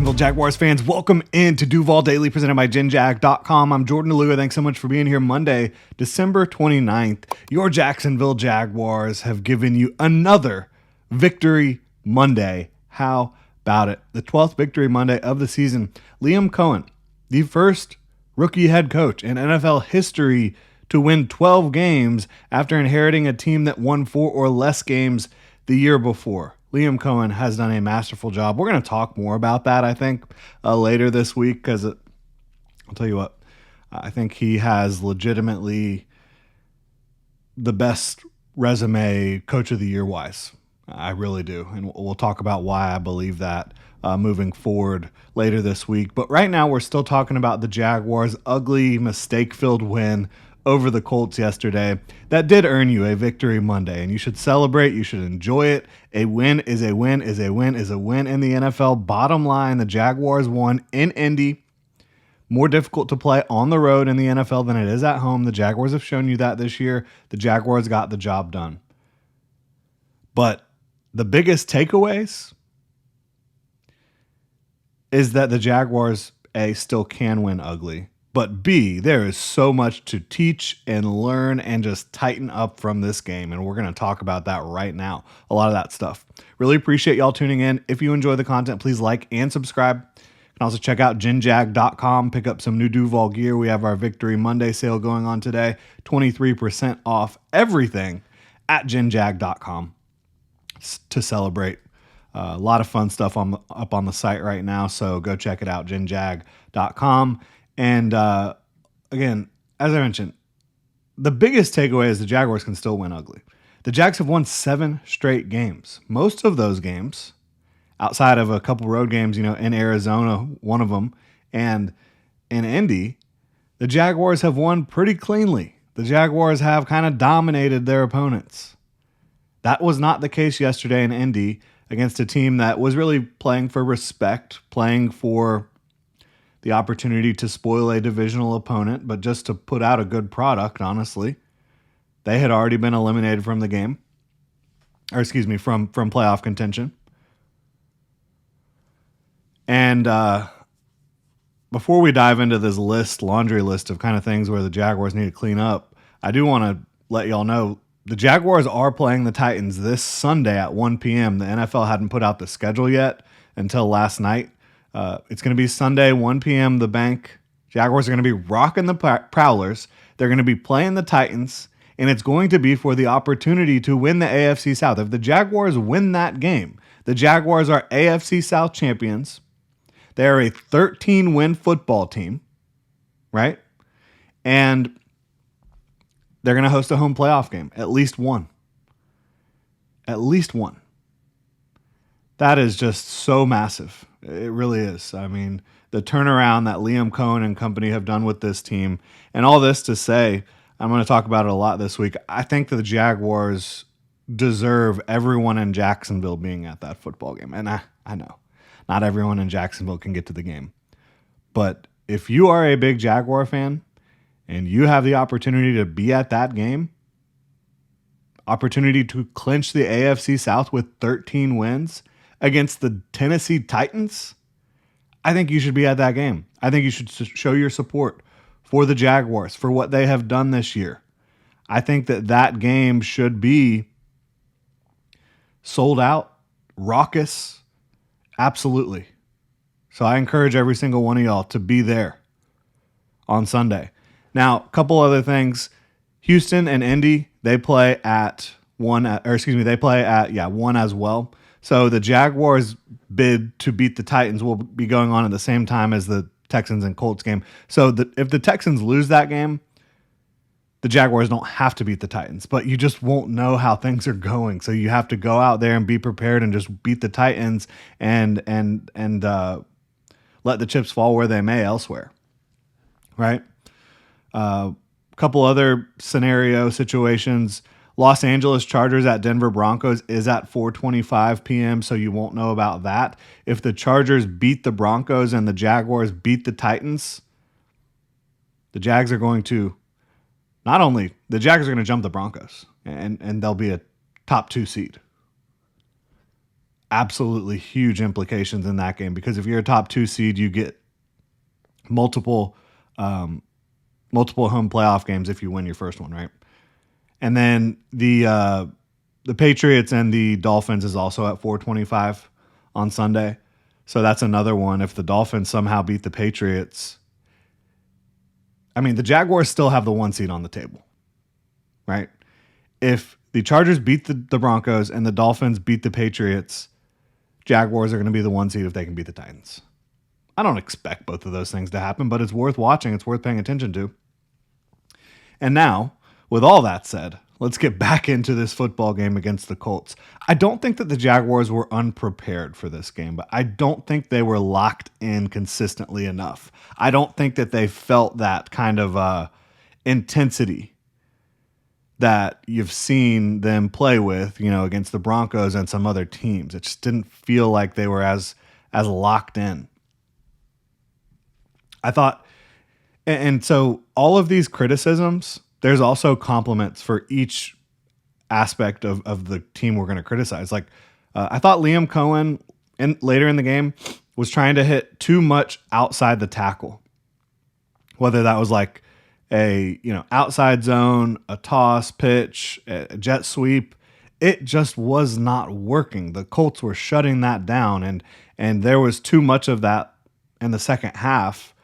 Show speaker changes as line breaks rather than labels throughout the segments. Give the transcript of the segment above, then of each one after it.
Jacksonville Jaguars fans, welcome into Duval Daily presented by GenJag.com. I'm Jordan DeLua. Thanks so much for being here. Monday, December 29th. Your Jacksonville Jaguars have given you another Victory Monday. How about it? The 12th Victory Monday of the season. Liam Cohen, the first rookie head coach in NFL history to win 12 games after inheriting a team that won 4 or less games the year before. Liam Cohen has done a masterful job. We're going to talk more about that, I think, later this week because I'll tell you what, I think he has legitimately the best resume Coach of the Year wise. I really do. And we'll talk about why I believe that moving forward later this week. But right now, we're still talking about the Jaguars' ugly, mistake-filled win over the Colts yesterday. That did earn you a Victory Monday, and you should celebrate. You should enjoy it. A win is a win is a win is a win in the NFL. Bottom line, the Jaguars won in Indy. More difficult to play on the road in the NFL than it is at home. The Jaguars have shown you that this year. The Jaguars got the job done. But the biggest takeaways is that the Jaguars, A, still can win ugly. But B, there is so much to teach and learn and just tighten up from this game. And we're going to talk about that right now. A lot of that stuff. Really appreciate y'all tuning in. If you enjoy the content, please like and subscribe. You can also check out GenJag.com. Pick up some new Duval gear. We have our Victory Monday sale going on today. 23% off everything at GenJag.com to celebrate. A lot of fun stuff up on the site right now. So go check it out, GenJag.com. And again, as I mentioned, the biggest takeaway is the Jaguars can still win ugly. The Jags have won 7 straight games. Most of those games, outside of a couple road games, in Arizona, one of them, and in Indy, the Jaguars have won pretty cleanly. The Jaguars have kind of dominated their opponents. That was not the case yesterday in Indy against a team that was really playing for respect, playing for the opportunity to spoil a divisional opponent, but just to put out a good product, honestly. They had already been eliminated from the game. Or from playoff contention. And before we dive into this laundry list of kind of things where the Jaguars need to clean up, I do want to let y'all know the Jaguars are playing the Titans this Sunday at 1 p.m. The NFL hadn't put out the schedule yet until last night. It's going to be Sunday, 1 p.m. The Bank. Jaguars are going to be rocking the Prowlers. They're going to be playing the Titans, and it's going to be for the opportunity to win the AFC South. If the Jaguars win that game, the Jaguars are AFC South champions. They are a 13-win football team, right? And they're going to host a home playoff game, at least one. At least one. That is just so massive. It really is. I mean, the turnaround that Liam Cohen and company have done with this team, and all this to say, I'm going to talk about it a lot this week. I think that the Jaguars deserve everyone in Jacksonville being at that football game. And I know not everyone in Jacksonville can get to the game. But if you are a big Jaguar fan and you have the opportunity to be at that game, opportunity to clinch the AFC South with 13 wins against the Tennessee Titans, I think you should be at that game. I think you should show your support for the Jaguars, for what they have done this year. I think that game should be sold out, raucous, absolutely. So I encourage every single one of y'all to be there on Sunday. Now, a couple other things. Houston and Indy, they play at 1 as well. So the Jaguars' bid to beat the Titans will be going on at the same time as the Texans and Colts game. So if the Texans lose that game, the Jaguars don't have to beat the Titans, but you just won't know how things are going. So you have to go out there and be prepared and just beat the Titans and let the chips fall where they may elsewhere, right? Couple other scenario situations. Los Angeles Chargers at Denver Broncos is at 4:25 p.m., so you won't know about that. If the Chargers beat the Broncos and the Jaguars beat the Titans, the Jags are going to jump the Broncos, and they'll be a top 2 seed. absolutely huge implications in that game because if you're a top 2 seed, you get multiple um, multiple home playoff games if you win your first one, right? And then the Patriots and the Dolphins is also at 425 on Sunday. So that's another one. If the Dolphins somehow beat the Patriots, I mean, the Jaguars still have the 1 seed on the table, right? If the Chargers beat the Broncos and the Dolphins beat the Patriots, Jaguars are going to be the 1 seed if they can beat the Titans. I don't expect both of those things to happen, but it's worth watching. It's worth paying attention to. And now, with all that said, let's get back into this football game against the Colts. I don't think that the Jaguars were unprepared for this game, but I don't think they were locked in consistently enough. I don't think that they felt that kind of intensity that you've seen them play with, against the Broncos and some other teams. It just didn't feel like they were as locked in. I thought, and so all of these criticisms, there's also compliments for each aspect of the team we're going to criticize. Like, I thought Liam Cohen later in the game was trying to hit too much outside the tackle, whether that was like a outside zone, a toss, pitch, a jet sweep. It just was not working. The Colts were shutting that down, and there was too much of that in the second half.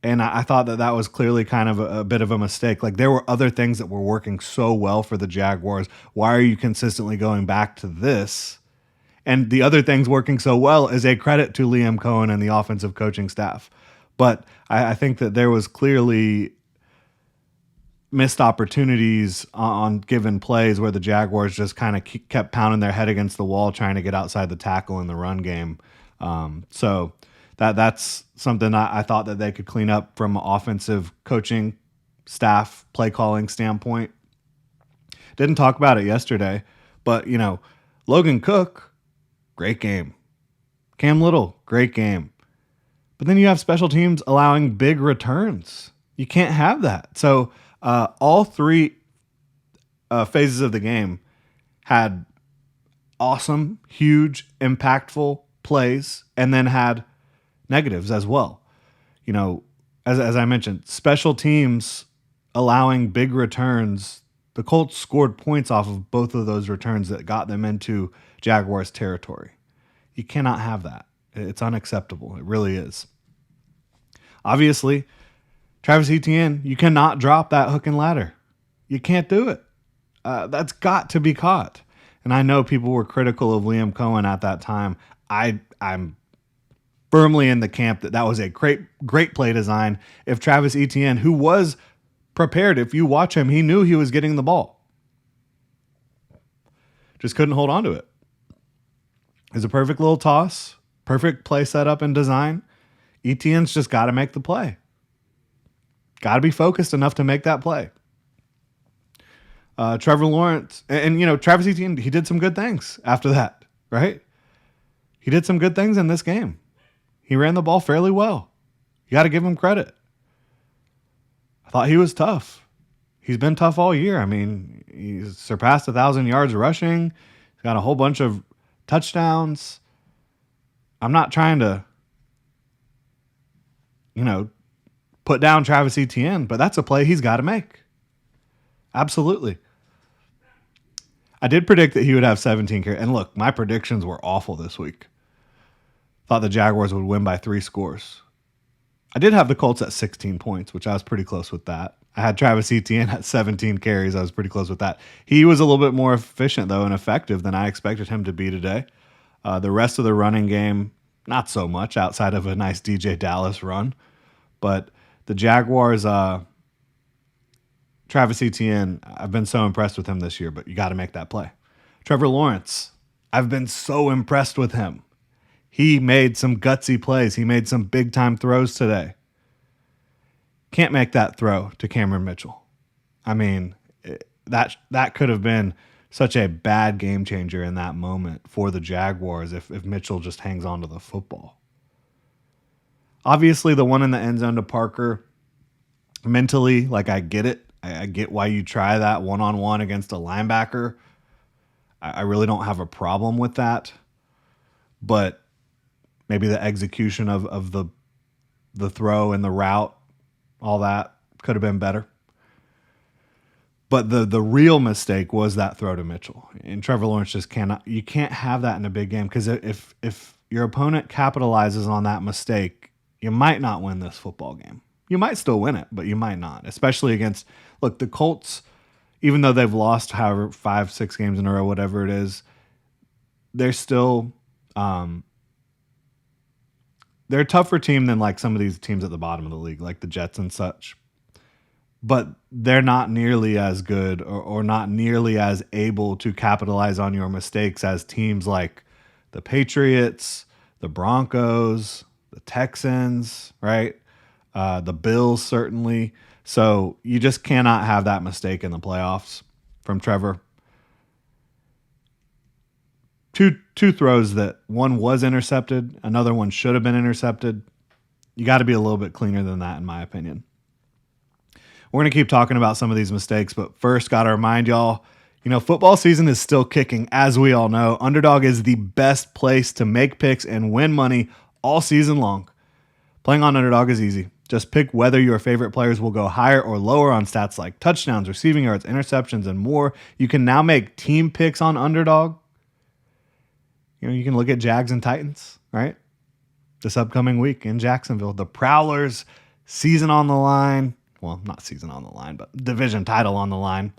And I thought that was clearly kind of a bit of a mistake. Like, there were other things that were working so well for the Jaguars. Why are you consistently going back to this? And the other things working so well is a credit to Liam Cohen and the offensive coaching staff. But I think that there was clearly missed opportunities on given plays where the Jaguars just kind of kept pounding their head against the wall trying to get outside the tackle in the run game. So that's something I thought that they could clean up from an offensive coaching staff, play calling standpoint. Didn't talk about it yesterday, but Logan Cook, great game. Cam Little, great game. But then you have special teams allowing big returns. You can't have that. So all three phases of the game had awesome, huge, impactful plays, and then had negatives as well. As I mentioned, special teams allowing big returns. The Colts scored points off of both of those returns that got them into Jaguars territory. You cannot have that. It's unacceptable. It really is. Obviously, Travis Etienne, you cannot drop that hook and ladder. You can't do it. That's got to be caught. And I know people were critical of Liam Cohen at that time. I'm firmly in the camp that was a great play design. If Travis Etienne, who was prepared, if you watch him, he knew he was getting the ball. Just couldn't hold on to it. It's a perfect little toss, perfect play setup and design. Etienne's just got to make the play. Got to be focused enough to make that play. Trevor Lawrence, and Travis Etienne, he did some good things after that, right? He did some good things in this game. He ran the ball fairly well. You got to give him credit. I thought he was tough. He's been tough all year. I mean, he's surpassed 1,000 yards rushing. He's got a whole bunch of touchdowns. I'm not trying to, put down Travis Etienne, but that's a play he's got to make. Absolutely. I did predict that he would have 17 carries. And look, my predictions were awful this week. Thought the Jaguars would win by 3 scores. I did have the Colts at 16 points, which I was pretty close with that. I had Travis Etienne at 17 carries. I was pretty close with that. He was a little bit more efficient, though, and effective than I expected him to be today. The rest of the running game, not so much, outside of a nice DJ Dallas run. But the Jaguars, Travis Etienne, I've been so impressed with him this year, but you got to make that play. Trevor Lawrence, I've been so impressed with him. He made some gutsy plays. He made some big-time throws today. Can't make that throw to Cameron Mitchell. I mean, that could have been such a bad game changer in that moment for the Jaguars if Mitchell just hangs on to the football. Obviously, the one in the end zone to Parker, mentally, I get it. I get why you try that one-on-one against a linebacker. I really don't have a problem with that. but maybe the execution of the throw and the route, all that could have been better. But the real mistake was that throw to Mitchell. And Trevor Lawrence just you can't have that in a big game, because if your opponent capitalizes on that mistake, you might not win this football game. You might still win it, but you might not, especially against, look, the Colts, even though they've lost however 5-6 games in a row, whatever it is, they're still they're a tougher team than like some of these teams at the bottom of the league, like the Jets and such. But they're not nearly as good or not nearly as able to capitalize on your mistakes as teams like the Patriots, the Broncos, the Texans, right? The Bills, certainly. So you just cannot have that mistake in the playoffs from Trevor. Two throws that one was intercepted, another one should have been intercepted. You got to be a little bit cleaner than that, in my opinion. We're going to keep talking about some of these mistakes, but first, got to remind y'all, football season is still kicking, as we all know. Underdog is the best place to make picks and win money all season long. Playing on Underdog is easy. Just pick whether your favorite players will go higher or lower on stats like touchdowns, receiving yards, interceptions, and more. You can now make team picks on Underdog. You can look at Jags and Titans, right? This upcoming week in Jacksonville. The Prowlers, season on the line. Well, not season on the line, but division title on the line.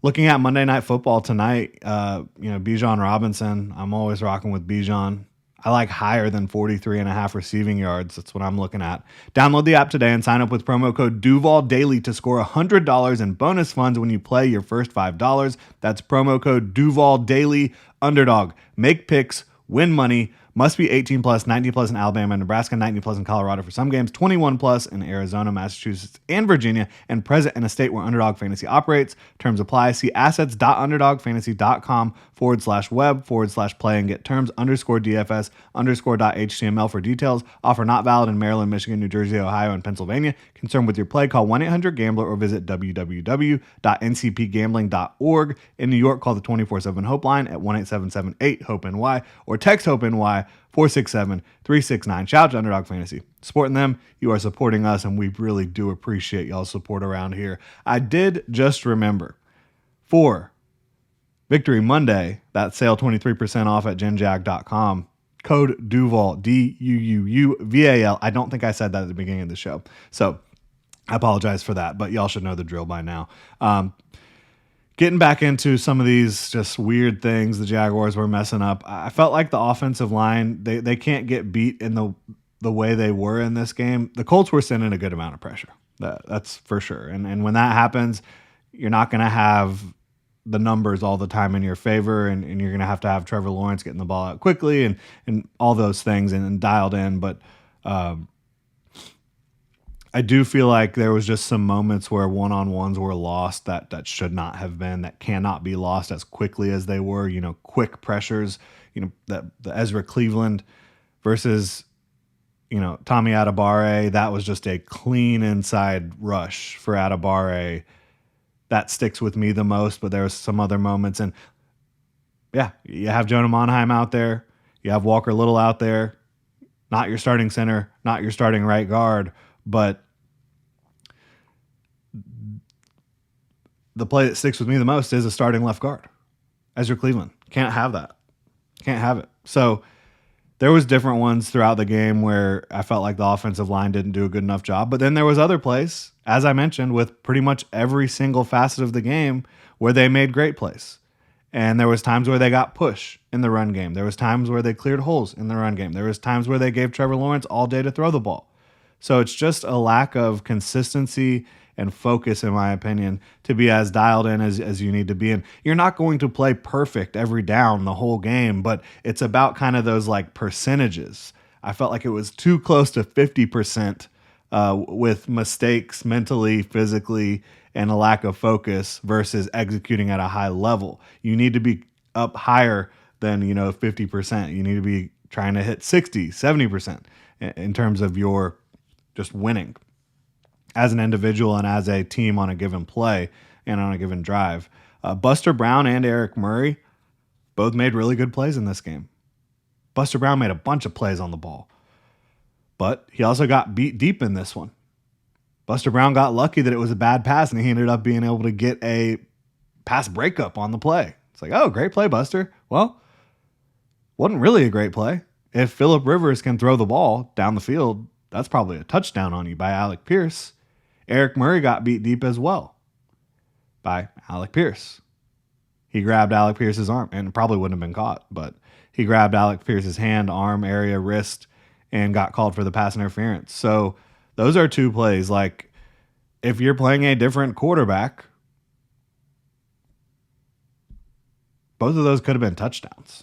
Looking at Monday Night Football tonight, Bijan Robinson. I'm always rocking with Bijan. I like higher than 43.5 receiving yards. That's what I'm looking at. Download the app today and sign up with promo code DuvalDaily to score $100 in bonus funds when you play your first $5. That's promo code DuvalDaily. Underdog. Make picks, win money. Must be 18 plus, 19 plus in Alabama and Nebraska, 19 plus in Colorado for some games, 21 plus in Arizona, Massachusetts, and Virginia, and present in a state where Underdog Fantasy operates. Terms apply. See assets.underdogfantasy.com/web/play and get terms _DFS_.html for details. Offer not valid in Maryland, Michigan, New Jersey, Ohio, and Pennsylvania. Concerned with your play, call 1-800-GAMBLER or visit www.ncpgambling.org. In New York, call the 24/7 Hope line at 1-877-8-HOPE-NY or text HOPE-NY 467-369. Shout out to Underdog Fantasy. Supporting them, you are supporting us, and we really do appreciate y'all's support around here. I did just remember, for Victory Monday, that sale 23% off at genjag.com. Code Duval, DUUUVAL. I don't think I said that at the beginning of the show, so I apologize for that, but y'all should know the drill by now. Getting back into some of these just weird things the Jaguars were messing up, I felt like the offensive line, they can't get beat in the way they were in this game. The Colts were sending a good amount of pressure. That's for sure. And when that happens, you're not going to have the numbers all the time in your favor, and you're going to have Trevor Lawrence getting the ball out quickly and all those things and dialed in. But I do feel like there was just some moments where one-on-ones were lost that should not have been, that cannot be lost as quickly as they were. Quick pressures, that the Ezra Cleveland versus, Tommy Adebawore, that was just a clean inside rush for Adebawore. That sticks with me the most, but there was some other moments. And yeah, you have Jonah Monheim out there. You have Walker Little out there. Not your starting center, not your starting right guard. But the play that sticks with me the most is a starting left guard. Ezra Cleveland. Can't have that. Can't have it. So there was different ones throughout the game where I felt like the offensive line didn't do a good enough job. But then there was other plays, as I mentioned, with pretty much every single facet of the game where they made great plays. And there was times where they got push in the run game. There was times where they cleared holes in the run game. There was times where they gave Trevor Lawrence all day to throw the ball. So it's just a lack of consistency and focus, in my opinion, to be as dialed in as you need to be. And you're not going to play perfect every down the whole game, but it's about kind of those like percentages. I felt like it was too close to 50% with mistakes mentally, physically, and a lack of focus versus executing at a high level. You need to be up higher than 50%. You need to be trying to hit 60, 70% in terms of your just winning as an individual and as a team on a given play and on a given drive. Buster Brown and Eric Murray both made really good plays in this game. Buster Brown made a bunch of plays on the ball, but he also got beat deep in this one. Buster Brown got lucky that it was a bad pass, and he ended up being able to get a pass breakup on the play. It's like, oh, great play, Buster. Well, wasn't really a great play. If Phillip Rivers can throw the ball down the field, that's probably a touchdown on you by Alec Pierce. Eric Murray got beat deep as well by Alec Pierce. He grabbed Alec Pierce's arm, and it probably wouldn't have been caught, but he grabbed Alec Pierce's hand, arm area, wrist, and got called for the pass interference. So those are two plays. Like, if you're playing a different quarterback, both of those could have been touchdowns.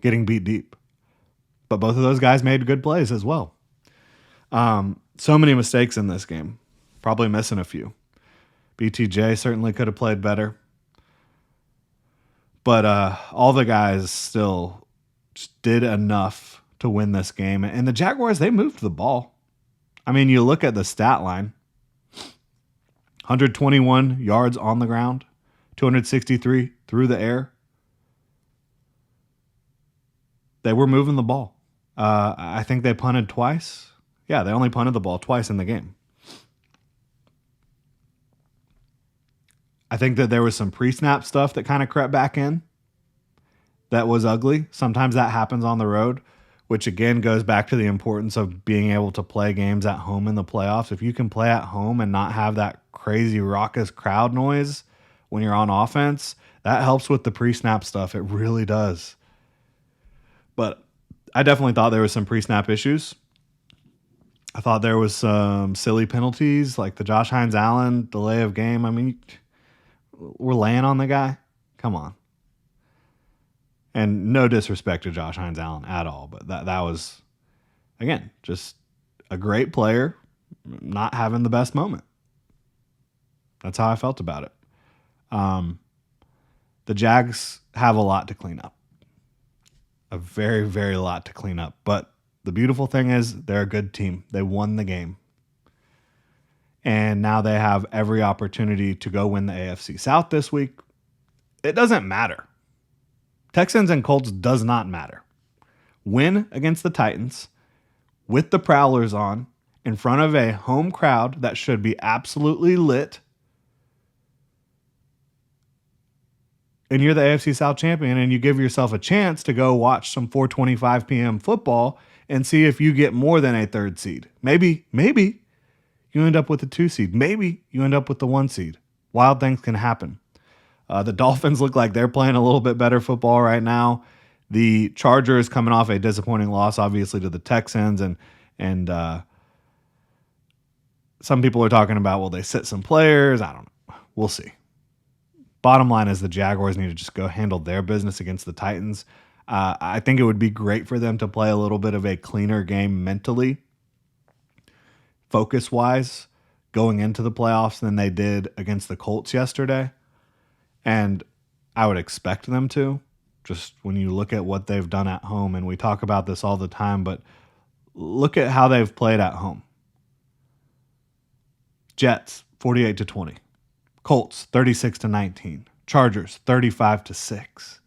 Getting beat deep. But both of those guys made good plays as well. So many mistakes in this game. Probably missing a few. BTJ certainly could have played better. But all the guys still just did enough to win this game. And the Jaguars, they moved the ball. I mean, you look at the stat line. 121 yards on the ground. 263 through the air. They were moving the ball. I think they punted twice. Yeah, they only punted the ball twice in the game. I think that there was some pre-snap stuff that kind of crept back in that was ugly. Sometimes that happens on the road, which again goes back to the importance of being able to play games at home in the playoffs. If you can play at home and not have that crazy raucous crowd noise when you're on offense, that helps with the pre-snap stuff. It really does. But I definitely thought there was some pre-snap issues. I thought there was some silly penalties, like the Josh Hines-Allen delay of game. I mean, we're laying on the guy. Come on. And no disrespect to Josh Hines-Allen at all, but that was, again, just a great player not having the best moment. That's how I felt about it. The Jags have a lot to clean up. A very, very lot to clean up. But the beautiful thing is they're a good team. They won the game. And now they have every opportunity to go win the AFC South this week. It doesn't matter. Texans and Colts does not matter. Win against the Titans with the Prowlers on in front of a home crowd that should be absolutely lit. And you're the AFC South champion, and you give yourself a chance to go watch some 4:25 p.m. football and see if you get more than a third seed. Maybe you end up with a 2 seed. Maybe you end up with the 1 seed. Wild things can happen. The Dolphins look like they're playing a little bit better football right now. The Chargers coming off a disappointing loss, obviously, to the Texans, and some people are talking about, will they sit some players? I don't know. We'll see. Bottom line is the Jaguars need to just go handle their business against the Titans. I think it would be great for them to play a little bit of a cleaner game mentally, focus-wise, going into the playoffs than they did against the Colts yesterday. And I would expect them to, just when you look at what they've done at home. And we talk about this all the time, but look at how they've played at home. Jets, 48-20. Colts, 36-19. Chargers, 35-6.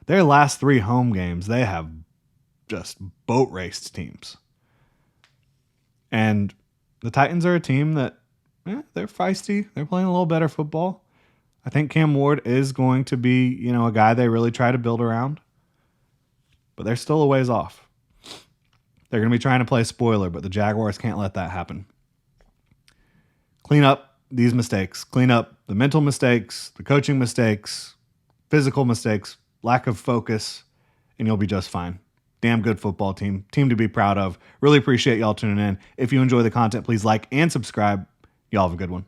Their last 3 home games, they have just boat raced teams. And the Titans are a team that, they're feisty. They're playing a little better football. I think Cam Ward is going to be, a guy they really try to build around. But they're still a ways off. They're going to be trying to play spoiler, but the Jaguars can't let that happen. Clean up these mistakes. Clean up the mental mistakes, the coaching mistakes, physical mistakes, lack of focus, and you'll be just fine. Damn good football team. Team to be proud of. Really appreciate y'all tuning in. If you enjoy the content, please like and subscribe. Y'all have a good one.